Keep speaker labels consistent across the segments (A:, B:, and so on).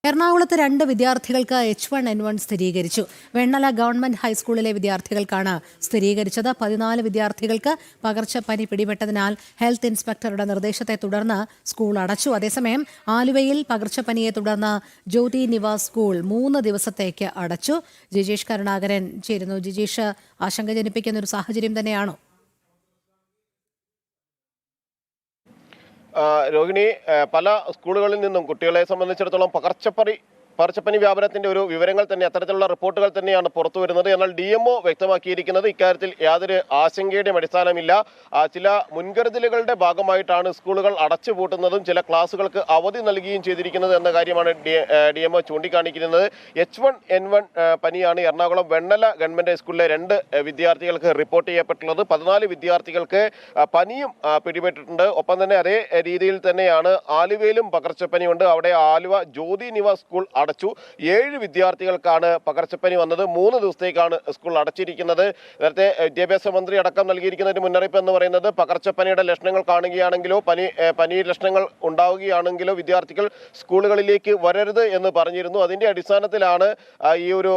A: എറണാകുളത്ത് 2 വിദ്യാർത്ഥികൾക്ക് H1N1 സ്ഥിരീകരിച്ചു. വെണ്ണല ഗവൺമെന്റ് ഹൈസ്കൂളിലെ വിദ്യാർത്ഥികൾക്കാണ് സ്ഥിരീകരിച്ചത്. 14 വിദ്യാർത്ഥികൾക്ക് പകർച്ചപ്പനി പിടിപെട്ടതിനാൽ ഹെൽത്ത് ഇൻസ്പെക്ടറുടെ നിർദ്ദേശത്തെ തുടർന്ന് സ്കൂൾ അടച്ചു. അതേസമയം ആലുവയിൽ പകർച്ചപ്പനിയെ തുടർന്ന് ജ്യോതി നിവാസ് സ്കൂൾ 3 ദിവസത്തേക്ക് അടച്ചു. ജിജേഷ് കരുണാകരൻ ചേരുന്നു. ജിജേഷ്, ആശങ്ക ജനിപ്പിക്കുന്ന ഒരു സാഹചര്യം തന്നെയാണോ?
B: രോഹിണി, പല സ്കൂളുകളിൽ നിന്നും കുട്ടികളെ സംബന്ധിച്ചിടത്തോളം പകർച്ചപ്പനി വ്യാപനത്തിന്റെ ഒരു വിവരങ്ങൾ തന്നെ, അത്തരത്തിലുള്ള റിപ്പോർട്ടുകൾ തന്നെയാണ് പുറത്തു വരുന്നത്. എന്നാൽ DMO വ്യക്തമാക്കിയിരിക്കുന്നത് ഇക്കാര്യത്തിൽ യാതൊരു ആശങ്കയുടെയും അടിസ്ഥാനമില്ല. ചില മുൻകരുതലുകളുടെ ഭാഗമായിട്ടാണ് സ്കൂളുകൾ അടച്ചുപൂട്ടുന്നതും ചില ക്ലാസുകൾക്ക് അവധി നൽകുകയും ചെയ്തിരിക്കുന്നത് എന്ന കാര്യമാണ് DMO ചൂണ്ടിക്കാണിക്കുന്നത്. H1N1 പനിയാണ് എറണാകുളം വെണ്ണല ഗവൺമെന്റ് ഹൈസ്കൂളിലെ 2 വിദ്യാർത്ഥികൾക്ക് റിപ്പോർട്ട് ചെയ്യപ്പെട്ടുള്ളത്. 14 വിദ്യാർത്ഥികൾക്ക് പനിയും പിടിപെട്ടിട്ടുണ്ട്. ഒപ്പം തന്നെ അതേ രീതിയിൽ തന്നെയാണ് ആലുവയിലും പകർച്ചപ്പനിയുണ്ട്. അവിടെ ആലുവ ജ്യോതി നിവാസ് സ്കൂൾ അടച്ചു. 7 വിദ്യാർത്ഥികൾക്കാണ് പകർച്ചപ്പനി വന്നത്. 3 ദിവസത്തേക്കാണ് സ്കൂൾ അടച്ചിരിക്കുന്നത്. നേരത്തെ വിദ്യാഭ്യാസ മന്ത്രി അടക്കം നൽകിയിരിക്കുന്ന ഒരു മുന്നറിയിപ്പ് എന്ന് പറയുന്നത് പകർച്ചപ്പനിയുടെ ലക്ഷണങ്ങൾ കാണുകയാണെങ്കിലോ പനി ലക്ഷണങ്ങൾ ഉണ്ടാവുകയാണെങ്കിലോ വിദ്യാർത്ഥികൾ സ്കൂളുകളിലേക്ക് വരരുത് എന്ന് പറഞ്ഞിരുന്നു. അതിന്റെ അടിസ്ഥാനത്തിലാണ് ഈ ഒരു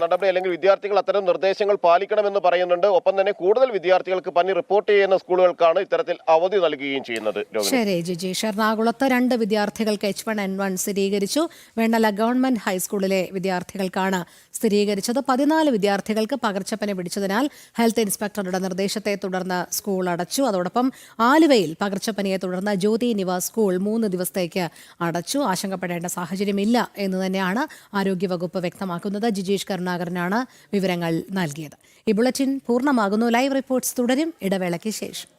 B: നടപടി, അല്ലെങ്കിൽ വിദ്യാർത്ഥികൾ അത്തരം നിർദ്ദേശങ്ങൾ പാലിക്കണമെന്ന് പറയുന്നുണ്ട്. ഒപ്പം തന്നെ കൂടുതൽ വിദ്യാർത്ഥികൾക്ക് പനി റിപ്പോർട്ട് ചെയ്യുന്ന സ്കൂളുകൾക്കാണ് ഇത്തരത്തിൽ അവധി നൽകുകയും ചെയ്യുന്നത്.
A: ശരി ജിജേഷ്, എറണാകുളത്ത് 2 വിദ്യാർത്ഥികൾക്ക് H1N1 സ്ഥിരീകരിച്ചു. വെണ്ണല ഗവൺമെന്റ് ഹൈസ്കൂളിലെ വിദ്യാർത്ഥികൾക്കാണ് സ്ഥിരീകരിച്ചത്. 14 വിദ്യാർത്ഥികൾക്ക് പകർച്ചപ്പനി പിടിച്ചതിനാൽ ഹെൽത്ത് ഇൻസ്പെക്ടറുടെ നിർദ്ദേശത്തെ തുടർന്ന് സ്കൂൾ അടച്ചു. അതോടൊപ്പം ആലുവയിൽ പകർച്ചപ്പനിയെ തുടർന്ന് ജ്യോതി നിവാസ് സ്കൂൾ 3 ദിവസത്തേക്ക് അടച്ചു. ആശങ്കപ്പെടേണ്ട സാഹചര്യമില്ല എന്ന് തന്നെയാണ് ആരോഗ്യവകുപ്പ് വ്യക്തമാക്കുന്നത്. ജിജേഷ് കരുണാകരനാണ് വിവരങ്ങൾ നൽകിയത്. ഈ ബുള്ളറ്റിൻ പൂർണ്ണമാകുന്നു. ലൈവ് റിപ്പോർട്ട്സ് തുടരും ഇടവേളയ്ക്ക് ശേഷം.